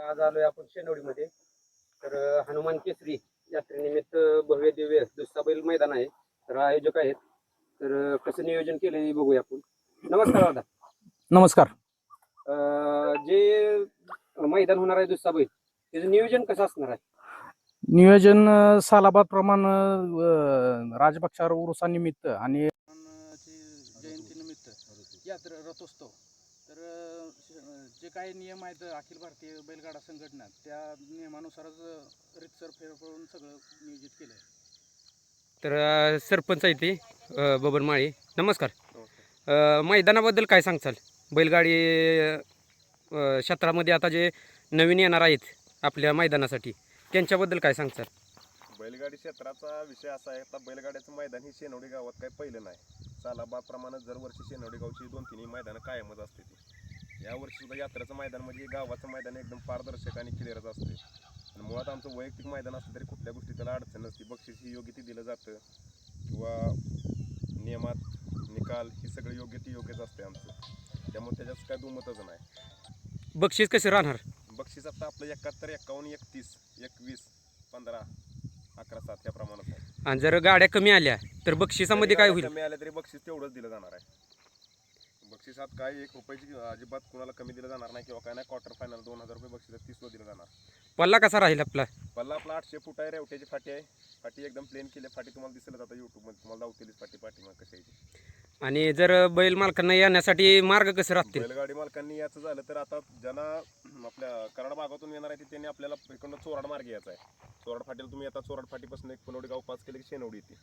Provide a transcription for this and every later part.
आज आलोय आपण शेनवडीमध्ये. तर हनुमान केसरी यात्रेनिमित्त भव्य दिव्य दुसरा बैल मैदान आहे. तर आयोजक आहेत. तर कसं नियोजन केलंय बघूया आपण. नमस्कार दादा. नमस्कार. जे मैदान होणार आहे दुसरा बैल, त्याचं नियोजन कसं असणार आहे? नियोजन सालाबाद प्रमाण राजपक्षावर उरुसानिमित्त आणि जयंतीनिमित्त यात्रा रथोत्सव. तर जे काही नियम आहेत अखिल भारतीय बैलगाडा संघटना, त्या नियमानुसारच रितसर फेरफारून सगळं नियोजित केलं आहे. तर सरपंच आहे ते बबन माळी. नमस्कार. मैदानाबद्दल काय सांगचाल? बैलगाडी क्षेत्रामध्ये आता जे नवीन येणार आहेत आपल्या मैदानासाठी, त्यांच्याबद्दल काय सांगचाल? बैलगाडी क्षेत्राचा विषय असा आहे, आता बैलगाड्याचं मैदान ही शेनवडी गावात काही पहिलं नाही. सालाबाप्रमाणे दरवर्षी शेनवडी गावची 2-3 मैदानं कायमच असते ती. यावर्षी सुद्धा यात्रेचं मैदान म्हणजे गावाचं मैदान एकदम पारदर्शक आणि क्लिअरच असते. आणि मुळात आमचं वैयक्तिक मैदान असतं तरी कुठल्या गोष्टी त्याला अडचण नसते. बक्षीस ही योग्य ती दिलं जातं किंवा नियमात निकाल ही सगळं योग्य ती योग्यच असते आमचं. त्यामुळे त्याच्यात काय दुमतच नाही. बक्षीस कसे राहणार? बक्षीस आता आपलं 71, 51, 31, 21, 15, 11, 7 या प्रमाणात आहे. आणि जर गाड्या कमी आल्या तर बक्षिसामध्ये काय होईल? कमी आल्या तरी बक्षीस तेवढंच दिलं जाणार आहे. बक्षिसात काय 1 रुपयाची अजिबात कुणाला कमी दिलं जाणार नाही किंवा काय नाही. क्वार्टर फायनल 2000 रुपये बक्षीस 30 दिलं जाणार. पल्ला कसा राहील आपला? पल्ला आपला 800 फूट आहे. रेवट्याची फाटी आहे. फाटी एकदम प्लेन केली. फाटी तुम्हाला दिसेल आता यूट्यूबमध्ये, तुम्हाला दावतेलीच फाटी पाठीमाग कशी आहे. आणि जर बैल मालकांना येण्यासाठी मार्ग कसे राहतील? बैलगाडी मालकांनी याचं झालं तर आता ज्यांना आपल्या कराड भागातून येणार आहे ते त्यांनी आपल्याला इकडून चोराड मार्ग यायचा आहे. चोराड फाटीला तुम्ही आता चोराड फाटीपासून एक पुनवडी गाव पास केले की शेनवडी येते.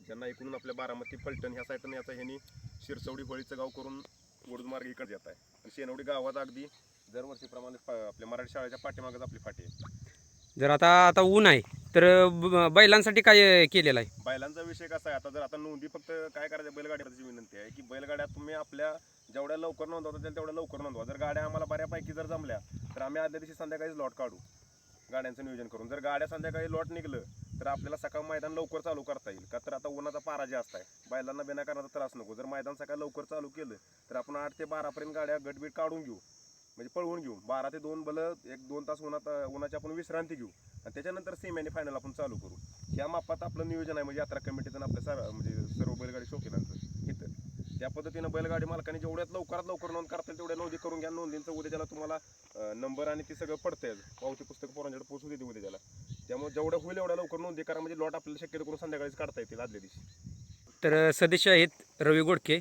ज्यांना इकडून आपल्या बारामती फलटण ह्या साईडनं याचा ह्यांनी शिरसवडी होळीचं गाव करून वडूज मार्ग इकडे येत आहे. आणि शेनवडी गावात अगदी दरवर्षीप्रमाणे आपल्या मराठी शाळेच्या पाठीमागच आपली फाटी आहे. जर आता ऊन आहे तर बैलांसाठी काय केलेलं आहे? बैलांचा विषय कसा आहे, आता जर आता नोंदी फक्त काय करायचं, बैलगाड्याची विनंती आहे की बैलगाड्या तुम्ही आपल्या जेवढ्या लवकर नोंदवता तेवढ्या लवकर नोंदवा. जर गाड्या आम्हाला बऱ्यापैकी जर जमल्या तर आम्ही आदल्या दिवशी संध्याकाळीच लॉट काढू गाड्यांचं नियोजन करून. जर गाड्या संध्याकाळी लॉट निघलं तर आपल्याला सकाळ मैदान लवकर चालू करता येईल. का तर आता उन्हाचा पारा जास्त आहे, बैलांना बिनाकारणाचा त्रास नको. जर मैदान सकाळी लवकर चालू केलं तर आपण 8 ते 12 गाड्या गटबीट काढून घेऊ, म्हणजे पळवून घेऊ. 12 ते 2 बल 1-2 तास उन्हाची आपण विश्रांती घेऊ आणि त्याच्यानंतर सेमी फायनल आपण चालू करू. ह्या मापात आपलं नियोजन आहे. म्हणजे यात्रा कमिटीचं आपल्या म्हणजे सर्व बैलगाडी शौकीनांचं इथं त्या पद्धतीनं बैलगाडी मालकांनी जेवढ्यात लवकरात लवकर नोंद करता येईल तेवढ्या नोंदी करून घ्या. नोंदींचं उद्याला तुम्हाला नंबर आणि ते सगळं पडतंय. पावती पुस्तक पोरांच्याकडे पोहोचू देते उद्याला. त्यामुळे जेवढं होईल एवढ्या लवकर नोंदी करा, म्हणजे लॉट आपल्याला शक्यतो करून संध्याकाळीच काढता येतील आदल्या दिवशी. तर सदस्य आहेत रवी गोडके.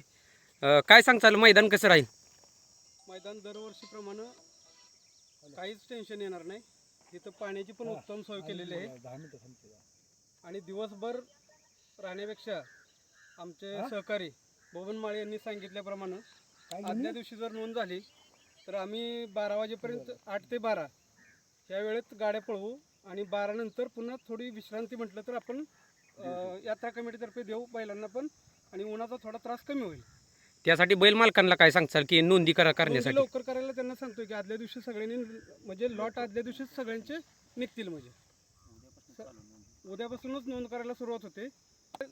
काय सांगताल, मैदान कसं राहील? मैदान दरवर्षीप्रमाणे काहीच टेन्शन येणार नाही. तिथं पाण्याची पण उत्तम सोय केलेली आहे. आणि दिवसभर राहण्यापेक्षा आमचे सहकारी बबन माळी यांनी सांगितल्याप्रमाणे आदल्या दिवशी जर नोंद झाली तर आम्ही 12 वाजेपर्यंत 8 ते 12 या वेळेत गाड्या पळवू आणि 12 नंतर पुन्हा थोडी विश्रांती म्हटलं तर आपण यात्रा कमिटीतर्फे देऊ बैलांना पण, आणि उन्हाचा थोडा त्रास कमी होईल. त्यासाठी बैल मालकांना काय सांगताल की नोंदी करण्यासाठी? लवकर करायला त्यांना सांगतोय की आदल्या दिवशी सगळ्यांनी, म्हणजे लॉट आदल्या दिवशी सगळ्यांचे निघतील. म्हणजे उद्यापासूनच नोंद करायला सुरुवात होते.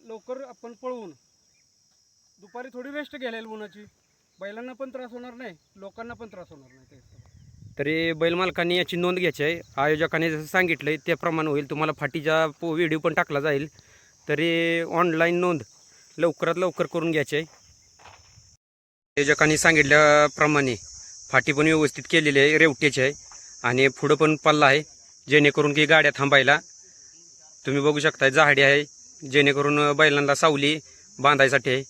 लवकर आपण पळवून दुपारी थोडी रेस्ट घ्यायला येईल. उन्हाची बैलांना पण त्रास होणार नाही, लोकांना पण त्रास होणार नाही. तरी बैल मालकांनी याची नोंद घ्यायची आहे. आयोजकांनी जसं सांगितलंय त्याप्रमाणे होईल. तुम्हाला फाटीचा व्हिडिओ पण टाकला जाईल. तरी ऑनलाईन नोंद लवकरात लवकर करून घ्यायची आहे. आयोजकांनी सांगितल्याप्रमाणे फाटी पण व्यवस्थित केलेली आहे, रेवट्याची आहे आणि पुढं पण पल्ला आहे, जेणेकरून की गाड्या थांबायला तुम्ही बघू शकताय. झाडी आहे जेणेकरून बैलांना सावली बांधायसाठी आहे.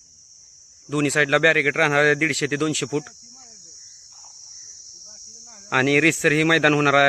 दोन्ही साईडला बॅरिकेड राहणार आहे 150 ते 200 फूट. आणि रितसर ही मैदान होणार आहे.